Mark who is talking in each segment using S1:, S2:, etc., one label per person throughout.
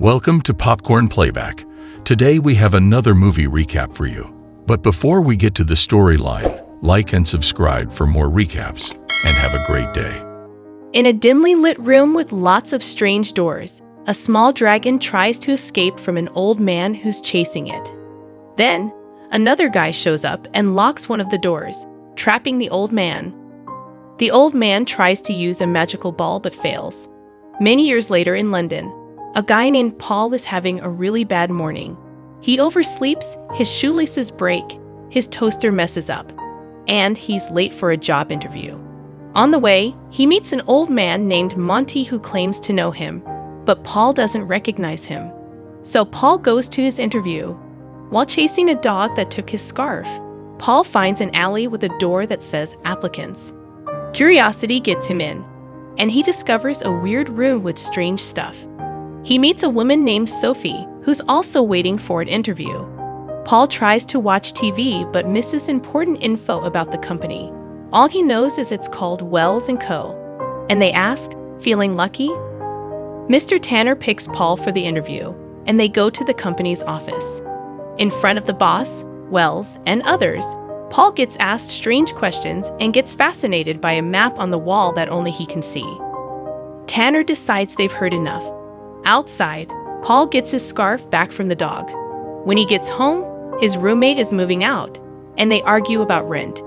S1: Welcome to Popcorn Playback. Today we have another movie recap for you. But before we get to the storyline, like and subscribe for more recaps, and have a great day.
S2: In a dimly lit room with lots of strange doors, a small dragon tries to escape from an old man who's chasing it. Then, another guy shows up and locks one of the doors, trapping the old man. The old man tries to use a magical ball but fails. Many years later in London, a guy named Paul is having a really bad morning. He oversleeps, his shoelaces break, his toaster messes up, and he's late for a job interview. On the way, he meets an old man named Monty who claims to know him, but Paul doesn't recognize him. So Paul goes to his interview. While chasing a dog that took his scarf, Paul finds an alley with a door that says applicants. Curiosity gets him in, and he discovers a weird room with strange stuff. He meets a woman named Sophie, who's also waiting for an interview. Paul tries to watch TV but misses important info about the company. All he knows is it's called Wells & Co. And they ask, feeling lucky? Mr. Tanner picks Paul for the interview, and they go to the company's office. In front of the boss, Wells, and others, Paul gets asked strange questions and gets fascinated by a map on the wall that only he can see. Tanner decides they've heard enough. Outside, Paul gets his scarf back from the dog. When he gets home, his roommate is moving out, and they argue about rent.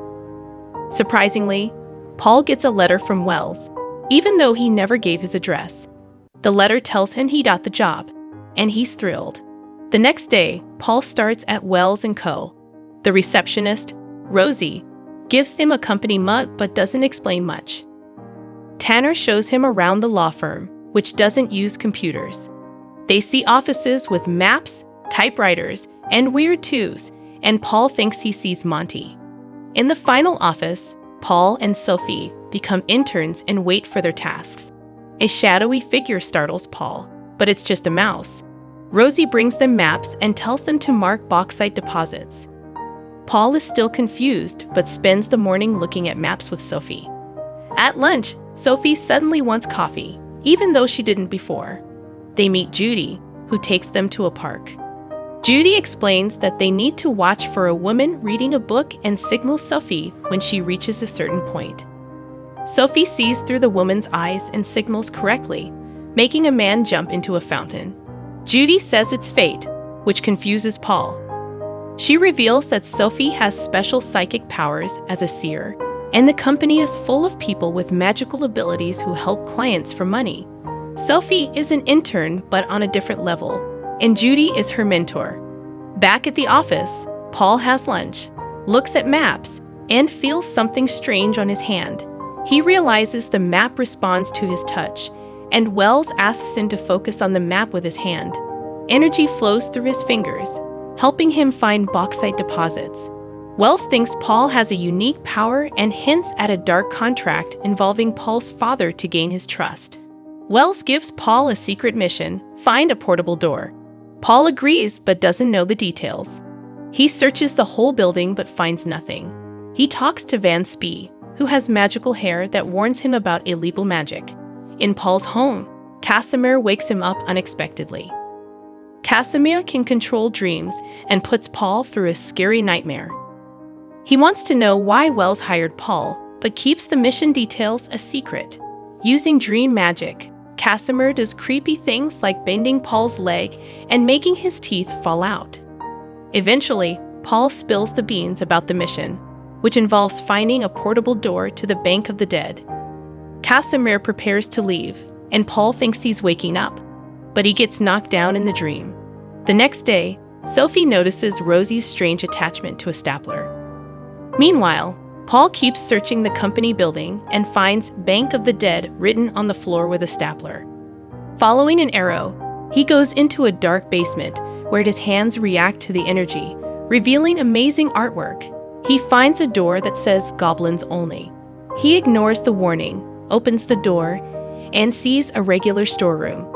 S2: Surprisingly, Paul gets a letter from Wells, even though he never gave his address. The letter tells him he got the job, and he's thrilled. The next day, Paul starts at Wells & Co. The receptionist, Rosie, gives him a company mug but doesn't explain much. Tanner shows him around the law firm, which doesn't use computers. They see offices with maps, typewriters, and weird tubes, and Paul thinks he sees Monty. In the final office, Paul and Sophie become interns and wait for their tasks. A shadowy figure startles Paul, but it's just a mouse. Rosie brings them maps and tells them to mark bauxite deposits. Paul is still confused, but spends the morning looking at maps with Sophie. At lunch, Sophie suddenly wants coffee, even though she didn't before. They meet Judy, who takes them to a park. Judy explains that they need to watch for a woman reading a book and signals Sophie when she reaches a certain point. Sophie sees through the woman's eyes and signals correctly, making a man jump into a fountain. Judy says it's fate, which confuses Paul. She reveals that Sophie has special psychic powers as a seer, and the company is full of people with magical abilities who help clients for money. Sophie is an intern, but on a different level, and Judy is her mentor. Back at the office, Paul has lunch, looks at maps, and feels something strange on his hand. He realizes the map responds to his touch, and Wells asks him to focus on the map with his hand. Energy flows through his fingers, helping him find bauxite deposits. Wells thinks Paul has a unique power and hints at a dark contract involving Paul's father to gain his trust. Wells gives Paul a secret mission: find a portable door. Paul agrees but doesn't know the details. He searches the whole building but finds nothing. He talks to Van Spee, who has magical hair that warns him about illegal magic. In Paul's home, Casimir wakes him up unexpectedly. Casimir can control dreams and puts Paul through a scary nightmare. He wants to know why Wells hired Paul, but keeps the mission details a secret. Using dream magic, Casimir does creepy things like bending Paul's leg and making his teeth fall out. Eventually, Paul spills the beans about the mission, which involves finding a portable door to the Bank of the Dead. Casimir prepares to leave, and Paul thinks he's waking up, but he gets knocked down in the dream. The next day, Sophie notices Rosie's strange attachment to a stapler. Meanwhile, Paul keeps searching the company building and finds Bank of the Dead written on the floor with a stapler. Following an arrow, he goes into a dark basement where his hands react to the energy, revealing amazing artwork. He finds a door that says goblins only. He ignores the warning, opens the door, and sees a regular storeroom.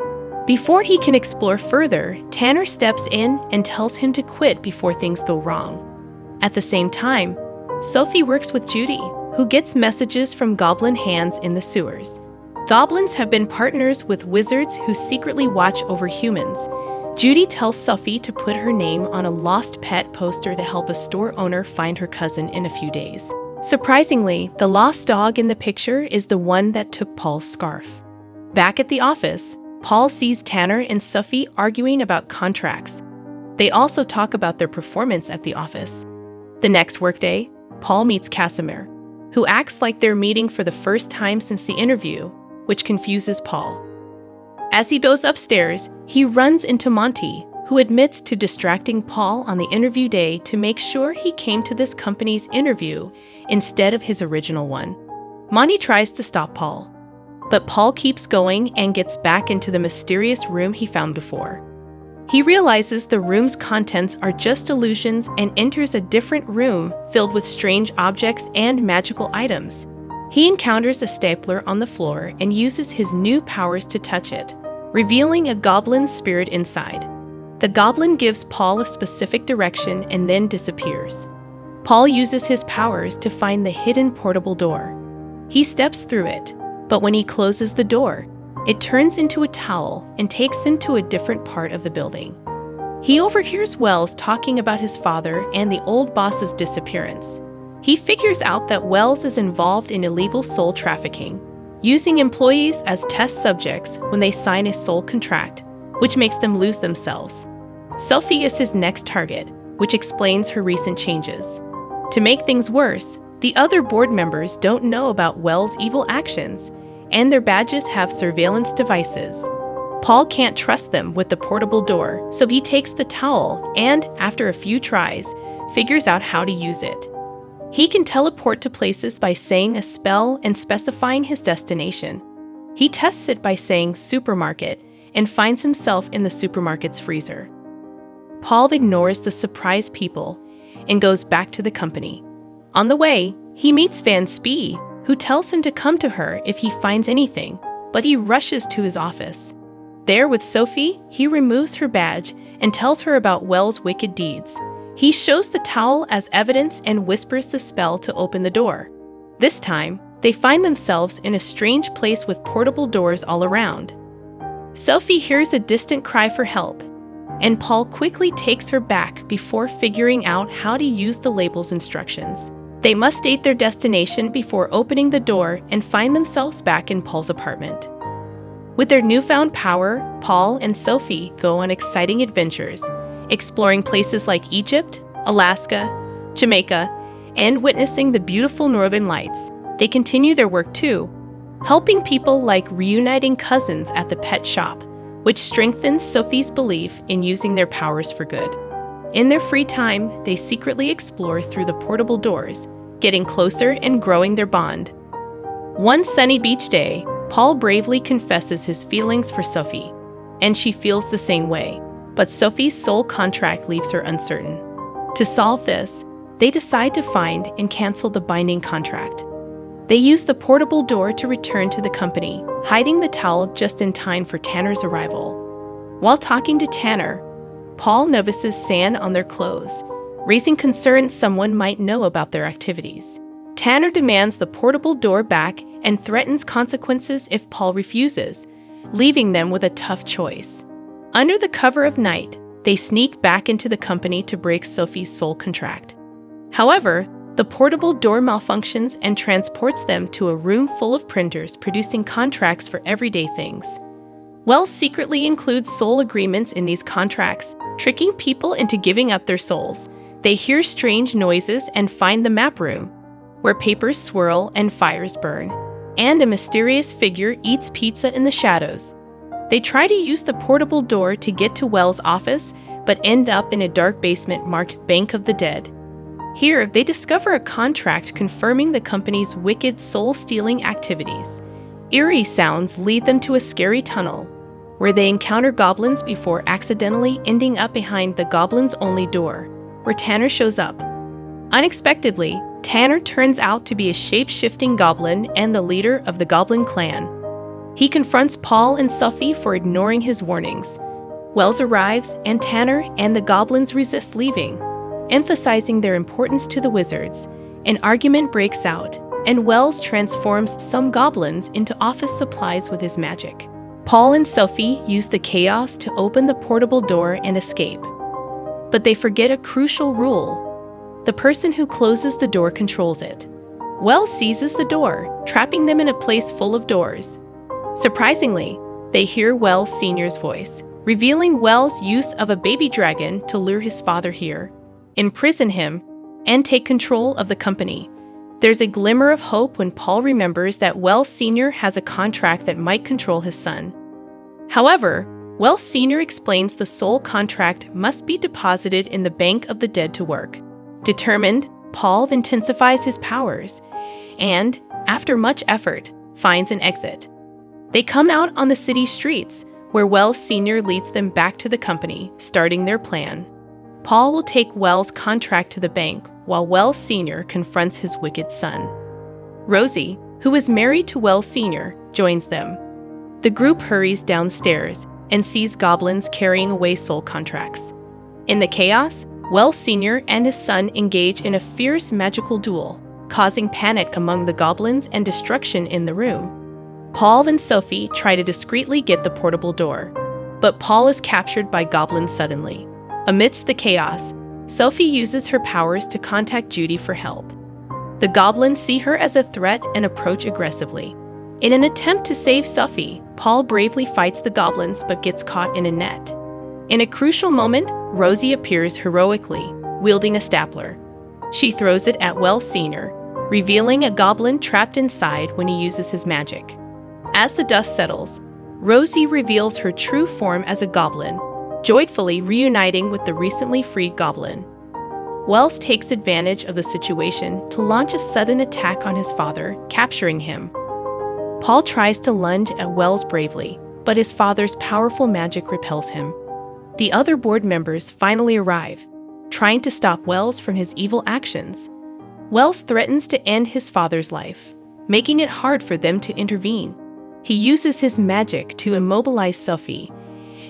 S2: Before he can explore further, Tanner steps in and tells him to quit before things go wrong. At the same time, Sophie works with Judy, who gets messages from goblin hands in the sewers. Goblins have been partners with wizards who secretly watch over humans. Judy tells Sophie to put her name on a lost pet poster to help a store owner find her cousin in a few days. Surprisingly, the lost dog in the picture is the one that took Paul's scarf. Back at the office, Paul sees Tanner and Sophie arguing about contracts. They also talk about their performance at the office. The next workday, Paul meets Casimir, who acts like they're meeting for the first time since the interview, which confuses Paul. As he goes upstairs, he runs into Monty, who admits to distracting Paul on the interview day to make sure he came to this company's interview instead of his original one. Monty tries to stop Paul, but Paul keeps going and gets back into the mysterious room he found before. He realizes the room's contents are just illusions and enters a different room filled with strange objects and magical items. He encounters a stapler on the floor and uses his new powers to touch it, revealing a goblin's spirit inside. The goblin gives Paul a specific direction and then disappears. Paul uses his powers to find the hidden portable door. He steps through it, but when he closes the door, it turns into a towel and takes him to a different part of the building. He overhears Wells talking about his father and the old boss's disappearance. He figures out that Wells is involved in illegal soul trafficking, using employees as test subjects when they sign a soul contract, which makes them lose themselves. Sophie is his next target, which explains her recent changes. To make things worse, the other board members don't know about Wells' evil actions, and their badges have surveillance devices. Paul can't trust them with the portable door, so he takes the towel and, after a few tries, figures out how to use it. He can teleport to places by saying a spell and specifying his destination. He tests it by saying supermarket and finds himself in the supermarket's freezer. Paul ignores the surprised people and goes back to the company. On the way, he meets Van Spee, who tells him to come to her if he finds anything, but he rushes to his office. There with Sophie, he removes her badge and tells her about Wells' wicked deeds. He shows the towel as evidence and whispers the spell to open the door. This time, they find themselves in a strange place with portable doors all around. Sophie hears a distant cry for help, and Paul quickly takes her back before figuring out how to use the label's instructions. They must state their destination before opening the door and find themselves back in Paul's apartment. With their newfound power, Paul and Sophie go on exciting adventures, exploring places like Egypt, Alaska, Jamaica, and witnessing the beautiful northern lights. They continue their work too, helping people like reuniting cousins at the pet shop, which strengthens Sophie's belief in using their powers for good. In their free time, they secretly explore through the portable doors, getting closer and growing their bond. One sunny beach day, Paul bravely confesses his feelings for Sophie, and she feels the same way. But Sophie's soul contract leaves her uncertain. To solve this, they decide to find and cancel the binding contract. They use the portable door to return to the company, hiding the towel just in time for Tanner's arrival. While talking to Tanner, Paul notices sand on their clothes, raising concerns someone might know about their activities. Tanner demands the portable door back and threatens consequences if Paul refuses, leaving them with a tough choice. Under the cover of night, they sneak back into the company to break Sophie's soul contract. However, the portable door malfunctions and transports them to a room full of printers producing contracts for everyday things. Wells secretly includes soul agreements in these contracts, tricking people into giving up their souls. They hear strange noises and find the map room, where papers swirl and fires burn, and a mysterious figure eats pizza in the shadows. They try to use the portable door to get to Wells' office, but end up in a dark basement marked Bank of the Dead. Here, they discover a contract confirming the company's wicked soul-stealing activities. Eerie sounds lead them to a scary tunnel, where they encounter goblins before accidentally ending up behind the goblins-only door, where Tanner shows up. Unexpectedly, Tanner turns out to be a shape-shifting goblin and the leader of the Goblin Clan. He confronts Paul and Sophie for ignoring his warnings. Wells arrives, and Tanner and the goblins resist leaving, emphasizing their importance to the wizards. An argument breaks out, and Wells transforms some goblins into office supplies with his magic. Paul and Sophie use the chaos to open the portable door and escape. But they forget a crucial rule. The person who closes the door controls it. Wells seizes the door, trapping them in a place full of doors. Surprisingly, they hear Wells Sr.'s voice, revealing Wells' use of a baby dragon to lure his father here, imprison him, and take control of the company. There's a glimmer of hope when Paul remembers that Wells Sr. has a contract that might control his son. However, Wells Sr. explains the soul contract must be deposited in the Bank of the Dead to work. Determined, Paul intensifies his powers and, after much effort, finds an exit. They come out on the city streets, where Wells Sr. leads them back to the company, starting their plan. Paul will take Wells' contract to the bank, while Wells Sr. confronts his wicked son. Rosie, who is married to Wells Sr., joins them. The group hurries downstairs and sees goblins carrying away soul contracts. In the chaos, Wells Sr. and his son engage in a fierce magical duel, causing panic among the goblins and destruction in the room. Paul and Sophie try to discreetly get the portable door, but Paul is captured by goblins suddenly. Amidst the chaos, Sophie uses her powers to contact Judy for help. The goblins see her as a threat and approach aggressively. In an attempt to save Sophie, Paul bravely fights the goblins but gets caught in a net. In a crucial moment, Rosie appears heroically, wielding a stapler. She throws it at Wells Sr., revealing a goblin trapped inside when he uses his magic. As the dust settles, Rosie reveals her true form as a goblin, joyfully reuniting with the recently freed goblin. Wells takes advantage of the situation to launch a sudden attack on his father, capturing him. Paul tries to lunge at Wells bravely, but his father's powerful magic repels him. The other board members finally arrive, trying to stop Wells from his evil actions. Wells threatens to end his father's life, making it hard for them to intervene. He uses his magic to immobilize Sophie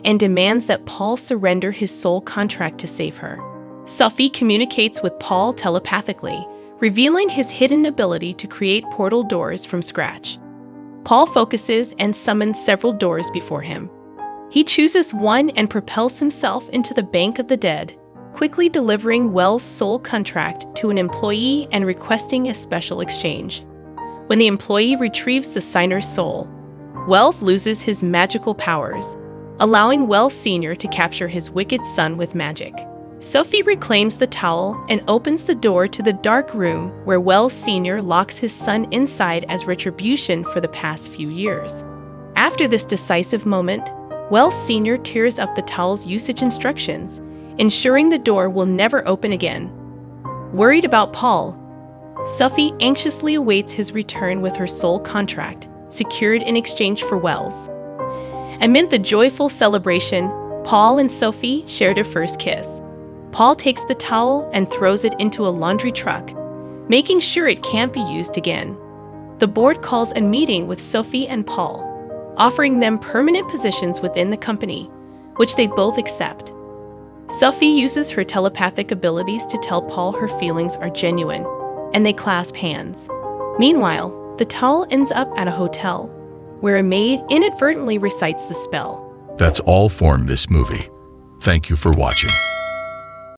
S2: and demands that Paul surrender his soul contract to save her. Sophie communicates with Paul telepathically, revealing his hidden ability to create portal doors from scratch. Paul focuses and summons several doors before him. He chooses one and propels himself into the Bank of the Dead, quickly delivering Wells' soul contract to an employee and requesting a special exchange. When the employee retrieves the signer's soul, Wells loses his magical powers, allowing Wells Sr. to capture his wicked son with magic. Sophie reclaims the towel and opens the door to the dark room where Wells Sr. locks his son inside as retribution for the past few years. After this decisive moment, Wells Sr. tears up the towel's usage instructions, ensuring the door will never open again. Worried about Paul, Sophie anxiously awaits his return with her soul contract, secured in exchange for Wells. Amid the joyful celebration, Paul and Sophie share their first kiss. Paul takes the towel and throws it into a laundry truck, making sure it can't be used again. The board calls a meeting with Sophie and Paul, offering them permanent positions within the company, which they both accept. Sophie uses her telepathic abilities to tell Paul her feelings are genuine, and they clasp hands. Meanwhile, the towel ends up at a hotel, where a maid inadvertently recites the spell.
S1: That's all from this movie. Thank you for watching.